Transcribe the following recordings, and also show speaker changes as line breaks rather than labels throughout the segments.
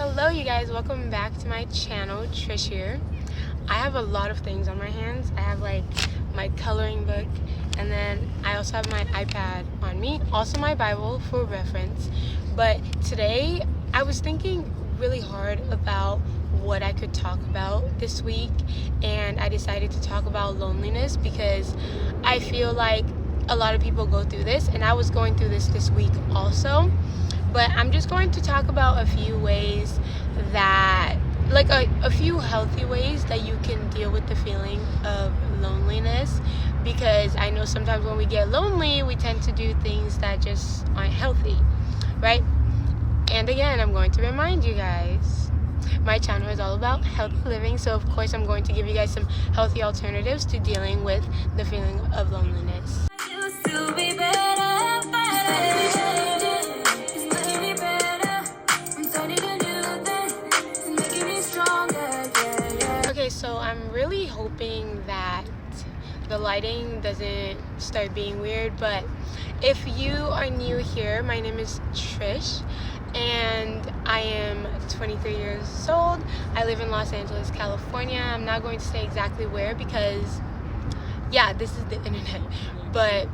Hello you guys, welcome back to my channel. Trish here. I have a lot of things on my hands. I have like my coloring book, and then I also have my iPad on me, also my Bible for reference. But today I was thinking really hard about what I could talk about this week, and I decided to talk about loneliness because I feel like a lot of people go through this, and I was going through this week also. But I'm just going to talk about a few ways that, like a few healthy ways that you can deal with the feeling of loneliness, because I know sometimes when we get lonely, we tend to do things that just aren't healthy, right? And again, I'm going to remind you guys, my channel is all about healthy living, so of course I'm going to give you guys some healthy alternatives to dealing with the feeling of loneliness. Okay, so I'm really hoping that the lighting doesn't start being weird, but if you are new here, my name is Trish, and I am 23 years old. I live in Los Angeles, California. I'm not going to say exactly where because, yeah, this is the internet. But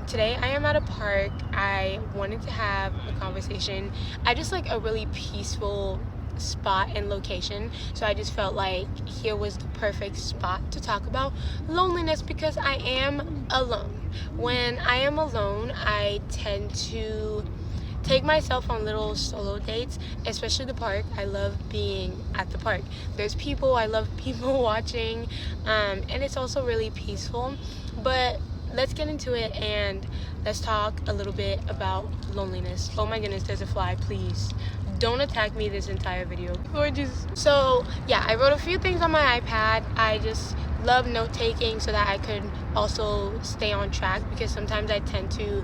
today I am at a park. I wanted to have a conversation. I just like a really peaceful spot and location, so I just felt like here was the perfect spot to talk about loneliness, because I am alone. When I am alone, I tend to take myself on little solo dates, especially the park. I love being at the park. There's people, I love people watching, and it's also really peaceful. But let's get into it and let's talk a little bit about loneliness. Oh my goodness, there's a fly. Please don't attack me this entire video. Gorgeous. So yeah, I wrote a few things on my iPad. I just love note taking so that I could also stay on track, because sometimes I tend to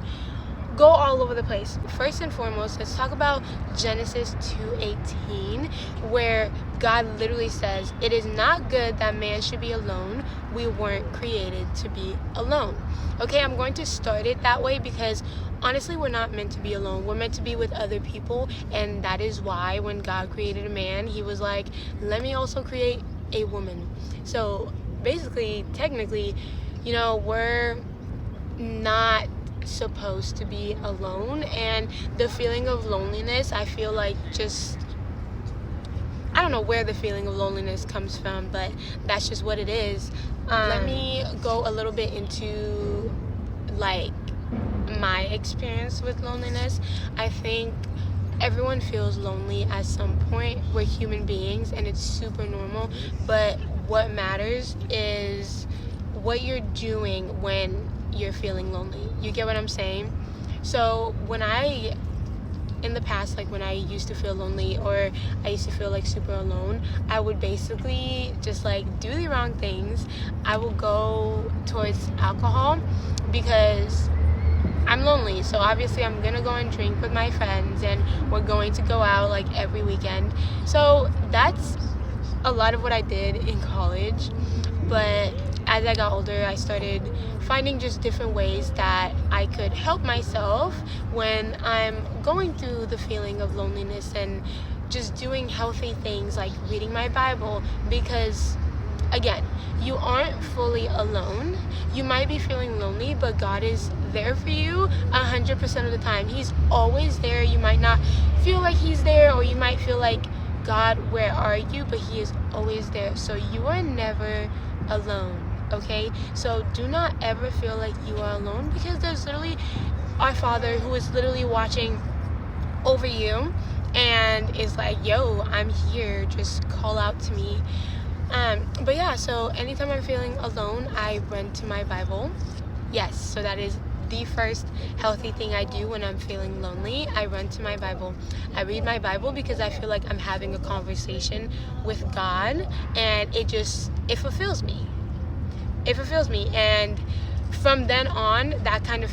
go all over the place. First and foremost, let's talk about Genesis 2:18, where God literally says, "It is not good that man should be alone. We weren't created to be alone." Okay, I'm going to start it that way because honestly, we're not meant to be alone. We're meant to be with other people, and that is why when God created a man, he was like, let me also create a woman. So basically, technically, we're not supposed to be alone, and the feeling of loneliness, I feel like, just, I don't know where the feeling of loneliness comes from, but that's just what it is. Let me go a little bit into like my experience with loneliness. I think everyone feels lonely at some point. We're human beings and it's super normal, but what matters is what you're doing when you're feeling lonely. You get what I'm saying? So in the past, like when I used to feel lonely or I used to feel like super alone, I would basically just like do the wrong things. I will go towards alcohol because I'm lonely, so obviously I'm gonna go and drink with my friends, and we're going to go out like every weekend. So that's a lot of what I did in college. But as I got older, I started finding just different ways that I could help myself when I'm going through the feeling of loneliness, and just doing healthy things like reading my Bible, because again, you aren't fully alone. You might be feeling lonely, but God is there for you 100% of the time. He's always there. You might not feel like he's there, or you might feel like, God, where are you? But he is always there. So you are never alone, okay? So do not ever feel like you are alone, because there's literally our Father who is literally watching over you and is like, yo, I'm here, just call out to me. But yeah, so anytime I'm feeling alone, I run to my Bible. Yes, so that is the first healthy thing I do when I'm feeling lonely. I run to my Bible. I read my Bible because I feel like I'm having a conversation with God, and it fulfills me. It fulfills me, and from then on, that kind of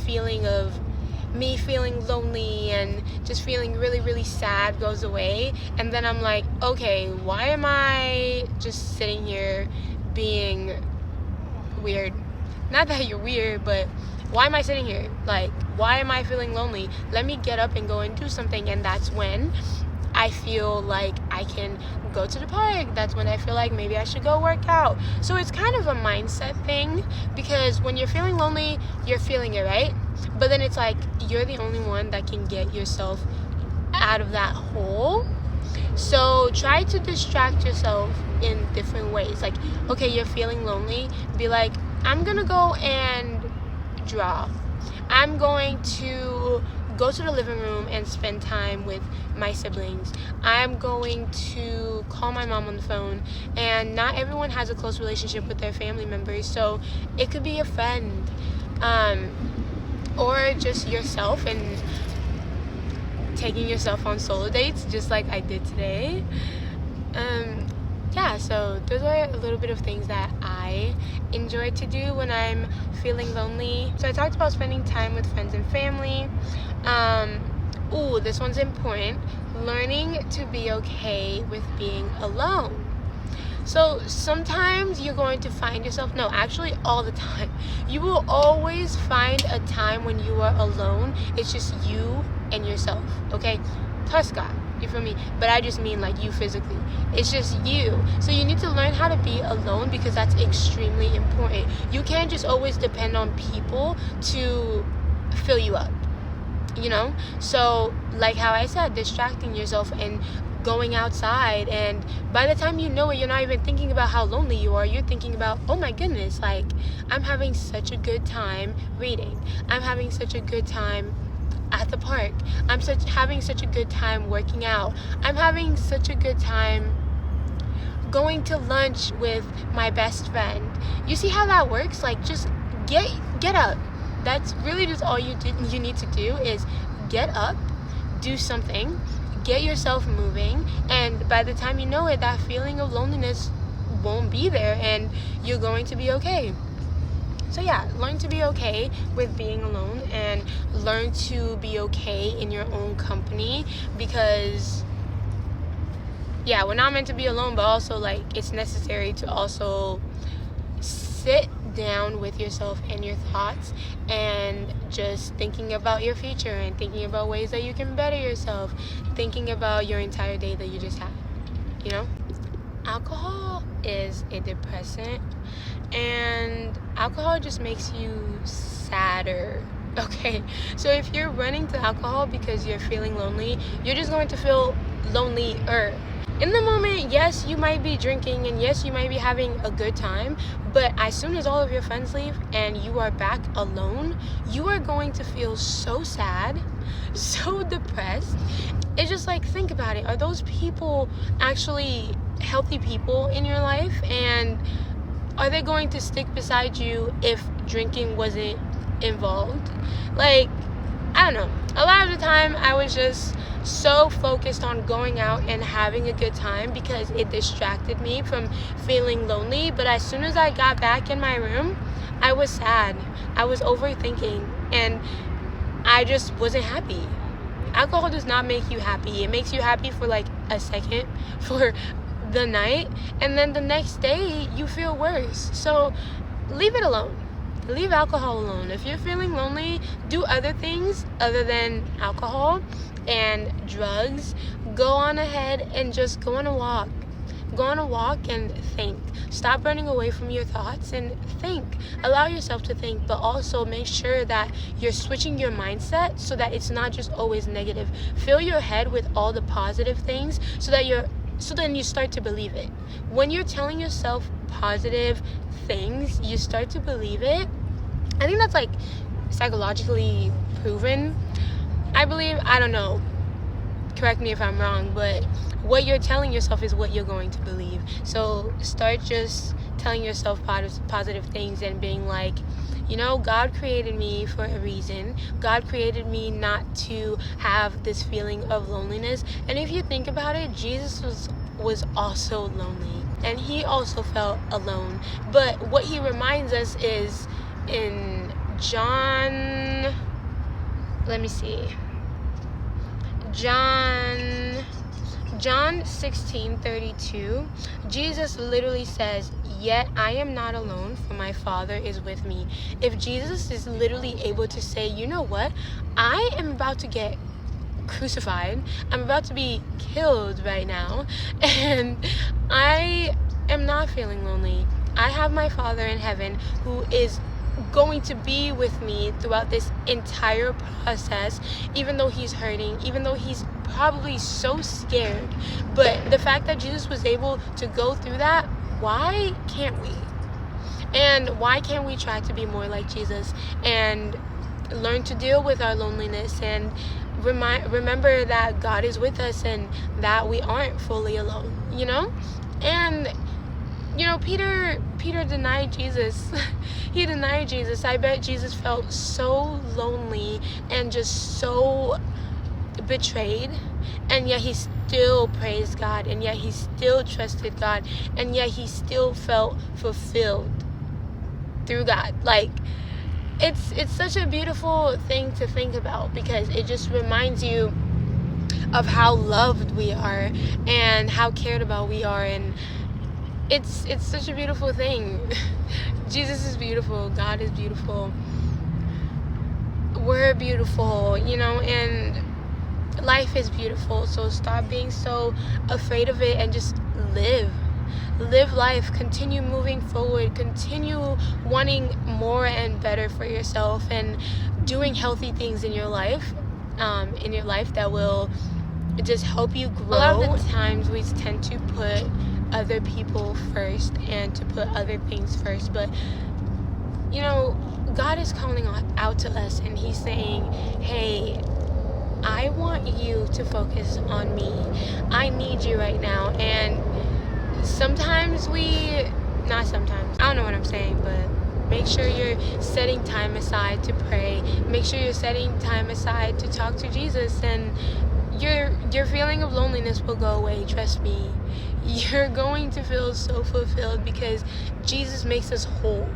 feeling of me feeling lonely and just feeling really, really sad goes away. And then I'm like, okay, why am I just sitting here being weird? Not that you're weird, but why am I sitting here? Like, why am I feeling lonely? Let me get up and go and do something. And that's when I feel like I can go to the park. That's when I feel like maybe I should go work out. So it's kind of a mindset thing, because when you're feeling lonely, you're feeling it, right? But then it's like you're the only one that can get yourself out of that hole. So try to distract yourself in different ways. Like, okay, you're feeling lonely, be like, I'm gonna go and draw. I'm going to go to the living room and spend time with my siblings. I'm going to call my mom on the phone. And not everyone has a close relationship with their family members, so it could be a friend, or just yourself, and taking yourself on solo dates, just like I did today. Yeah, so those are a little bit of things that I enjoy to do when I'm feeling lonely. So I talked about spending time with friends and family. This one's important. Learning to be okay with being alone. So sometimes you're going to find yourself, no, actually all the time, you will always find a time when you are alone. It's just you and yourself, okay? Plus God, you feel me? But I just mean like you physically. It's just you. So you need to learn how to be alone, because that's extremely important. You can't just always depend on people to fill you up, you know? So like how I said, distracting yourself and going outside, and by the time you know it, you're not even thinking about how lonely you are. You're thinking about, oh my goodness, like I'm having such a good time reading. I'm having such a good time at the park. I'm having such a good time working out. I'm having such a good time going to lunch with my best friend. You see how that works? Like, just get up. That's really just all you need to do is get up, do something, get yourself moving, and by the time you know it, that feeling of loneliness won't be there, and you're going to be okay. So yeah, learn to be okay with being alone, and learn to be okay in your own company, because yeah, we're not meant to be alone, but also like it's necessary to also sit down with yourself and your thoughts, and just thinking about your future, and thinking about ways that you can better yourself, thinking about your entire day that you just had, you know? Alcohol is a depressant, and alcohol just makes you sadder. Okay, so if you're running to alcohol because you're feeling lonely, you're just going to feel lonelier. In the moment, yes, you might be drinking, and yes, you might be having a good time, but as soon as all of your friends leave and you are back alone, you are going to feel so sad, so depressed. It's just like, think about it. Are those people actually healthy people in your life? And are they going to stick beside you if drinking wasn't involved? Like, I don't know. A lot of the time, I was just so focused on going out and having a good time because it distracted me from feeling lonely. But as soon as I got back in my room, I was sad. I was overthinking, and I just wasn't happy. Alcohol does not make you happy. It makes you happy for like a second, for the night, and then the next day you feel worse. So leave it alone. Leave alcohol alone. If you're feeling lonely, do other things other than alcohol and drugs. Go on ahead and just go on a walk. Go on a walk and think. Stop running away from your thoughts and think. Allow yourself to think, but also make sure that you're switching your mindset so that it's not just always negative. Fill your head with all the positive things so then you start to believe it. When you're telling yourself positive things, you start to believe it. I think that's like psychologically proven. I believe, I don't know, correct me if I'm wrong, but what you're telling yourself is what you're going to believe. So start just telling yourself positive things and being like, you know, God created me for a reason. God created me not to have this feeling of loneliness. And if you think about it, Jesus was also lonely, and he also felt alone. But what he reminds us is in John 16:32, Jesus literally says, "Yet I am not alone, for my Father is with me." If Jesus is literally able to say, you know what, I am about to get crucified. I'm about to be killed right now. And I am not feeling lonely. I have my Father in heaven who is going to be with me throughout this entire process, even though he's hurting, even though he's probably so scared. But the fact that Jesus was able to go through that, why can't we? And why can't we try to be more like Jesus and learn to deal with our loneliness and remember that God is with us and that we aren't fully alone, you know? And you know, Peter denied Jesus. He denied Jesus. I bet Jesus felt so lonely and just so betrayed, and yet he still praised God, and yet he still trusted God, and yet he still felt fulfilled through God. Like, it's such a beautiful thing to think about, because it just reminds you of how loved we are and how cared about we are. And it's such a beautiful thing. Jesus is beautiful. God is beautiful. We're beautiful, you know, and life is beautiful. So stop being so afraid of it and just live life. Continue moving forward. Continue wanting more and better for yourself, and doing healthy things in your life that will just help you grow. A lot of the times we tend to put other people first and to put other things first, but you know, God is calling out to us, and he's saying, hey, I want you to focus on me. I need you right now. And sometimes not sometimes, I don't know what I'm saying, but make sure you're setting time aside to pray. Make sure you're setting time aside to talk to Jesus, and your feeling of loneliness will go away. Trust me. You're going to feel so fulfilled, because Jesus makes us whole,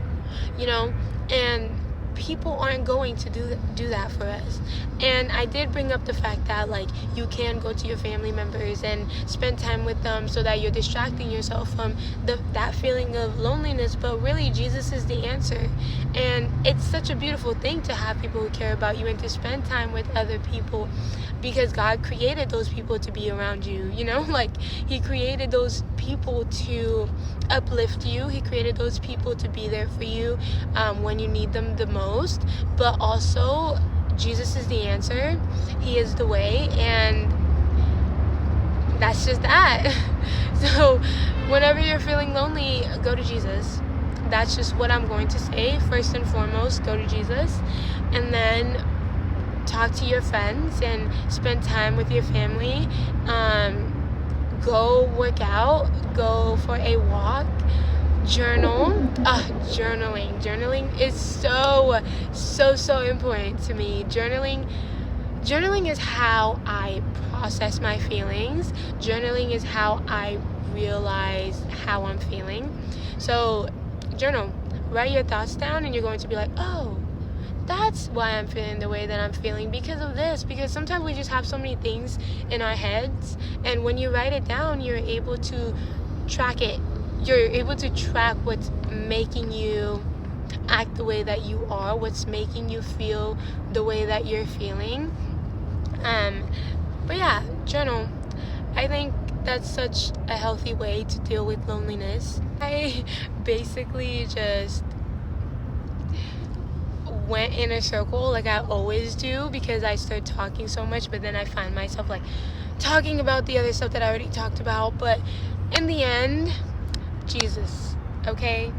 you know, and people aren't going to do that for us. And I did bring up the fact that, like, you can go to your family members and spend time with them so that you're distracting yourself from that feeling of loneliness, but really Jesus is the answer. And it's such a beautiful thing to have people who care about you and to spend time with other people, because God created those people to be around you, you know, like he created those people to uplift you. He created those people to be there for you when you need them the most. But also, Jesus is the answer. He is the way, and that's just that. So whenever you're feeling lonely, go to Jesus. That's just what I'm going to say. First and foremost, go to Jesus, and then talk to your friends and spend time with your family. Go work out, go for a walk, journal. Journaling is so important to me. Journaling is how I process my feelings. Journaling is how I realize how I'm feeling. So journal, write your thoughts down, and you're going to be like, oh, that's why I'm feeling the way that I'm feeling, because of this. Because sometimes we just have so many things in our heads, and when you write it down, you're able to track it. You're able to track what's making you act the way that you are, what's making you feel the way that you're feeling. But yeah, journal. I think that's such a healthy way to deal with loneliness. I basically just went in a circle like I always do, because I start talking so much, but then I find myself like talking about the other stuff that I already talked about. But in the end, Jesus, okay?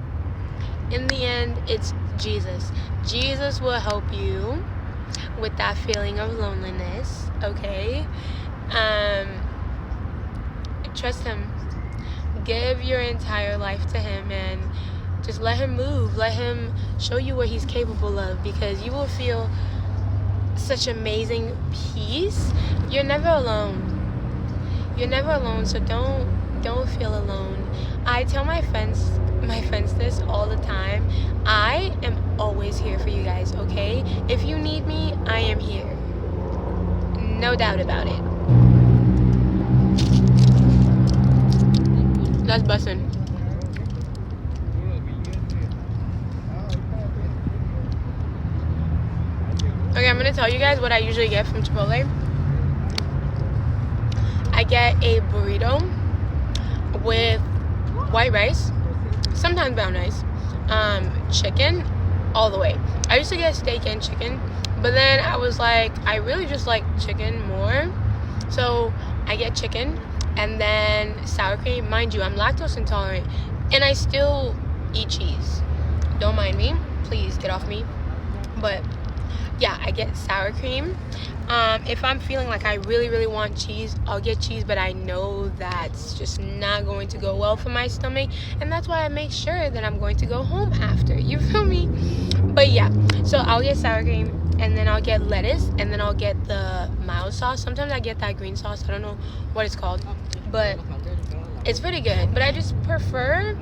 In the end, it's Jesus. Jesus will help you with that feeling of loneliness, okay? Trust him. Give your entire life to him, and just let him move. Let him show you what he's capable of, because you will feel such amazing peace. You're never alone. So don't feel alone. I tell my friends this all the time. I am always here for you guys, okay? If you need me, I am here. No doubt about it. That's bussin'. Okay, I'm gonna tell you guys what I usually get from Chipotle. get a burrito with white rice, sometimes brown rice, chicken, all the way. I used to get steak and chicken, but then I was like, I really just like chicken more, so I get chicken, and then sour cream. Mind you, I'm lactose intolerant, and I still eat cheese. Don't mind me, please get off me. But yeah, I get sour cream. If I'm feeling like I really want cheese, I'll get cheese, but I know that's just not going to go well for my stomach, and that's why I make sure that I'm going to go home after. You feel me? But yeah, so I'll get sour cream, and then I'll get lettuce, and then I'll get the mild sauce. Sometimes I get that green sauce. I don't know what it's called, but it's pretty good. But I just prefer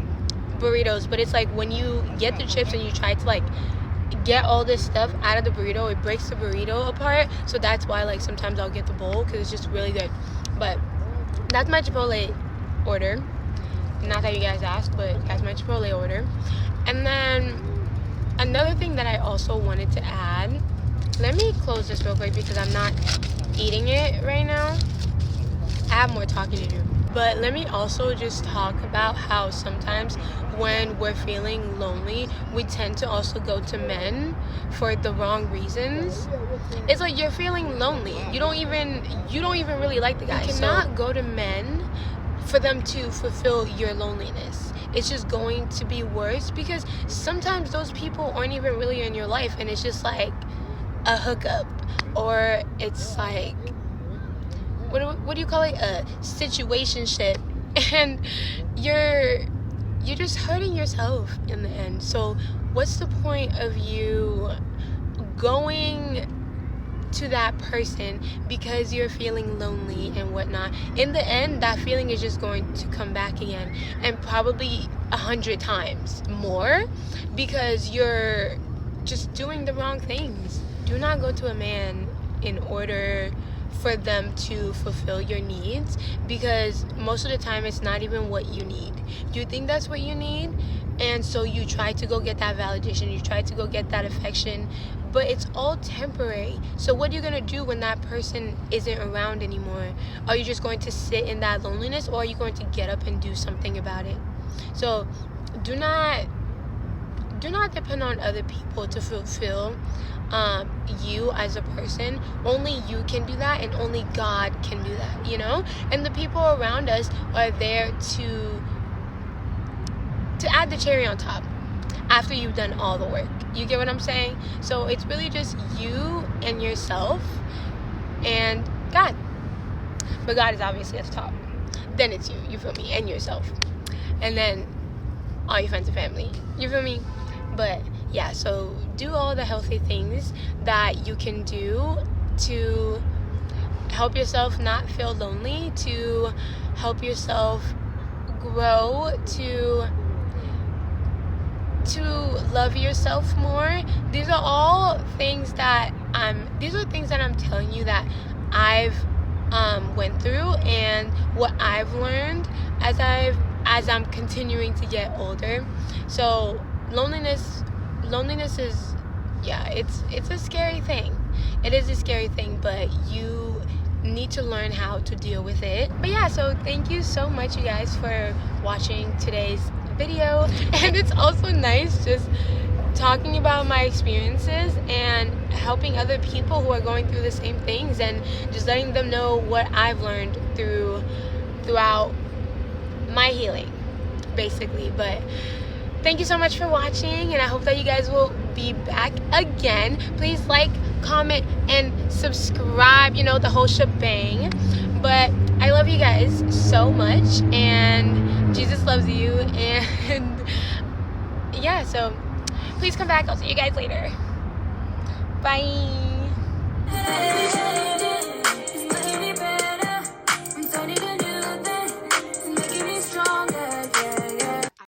burritos. But it's like when you get the chips and you try to like get all this stuff out of the burrito, it breaks the burrito apart. So that's why like sometimes I'll get the bowl, because it's just really good. But that's my Chipotle order. Not that you guys asked, but that's my Chipotle order. And then another thing that I also wanted to add, let me close this real quick because I'm not eating it right now. I have more talking to do. But let me also just talk about how sometimes when we're feeling lonely, we tend to also go to men for the wrong reasons. It's like you're feeling lonely. You don't even really like the guy. You cannot go to men for them to fulfill your loneliness. It's just going to be worse, because sometimes those people aren't even really in your life, and it's just like a hookup, or it's like, what do you call it, a situationship, and you're just hurting yourself in the end. So what's the point of you going to that person because you're feeling lonely and whatnot? In the end, that feeling is just going to come back again, and probably 100 times more, because you're just doing the wrong things. Do not go to a man in order for them to fulfill your needs, because most of the time it's not even what you need. You think that's what you need, and so you try to go get that validation, you try to go get that affection, but it's all temporary. So what are you going to do when that person isn't around anymore? Are you just going to sit in that loneliness, or are you going to get up and do something about it? So do not depend on other people to fulfill you as a person. Only you can do that, and only God can do that, you know? And the people around us are there to add the cherry on top after you've done all the work. You get what I'm saying? So it's really just you and yourself and God. But God is obviously at the top. Then it's you feel me, and yourself. And then all your friends and family. You feel me? But yeah, so do all the healthy things that you can do to help yourself not feel lonely, to help yourself grow, to love yourself more. These are all things that I'm telling you that I've went through, and what I've learned as I'm continuing to get older. So loneliness is, yeah, it's a scary thing. It is a scary thing, but you need to learn how to deal with it. But yeah, so thank you so much, you guys, for watching today's video. And it's also nice just talking about my experiences and helping other people who are going through the same things, and just letting them know what I've learned throughout my healing, basically. But thank you so much for watching, and I hope that you guys will be back again. Please like, comment, and subscribe, the whole shebang. But I love you guys so much, and Jesus loves you, and yeah, so please come back. I'll see you guys later. Bye.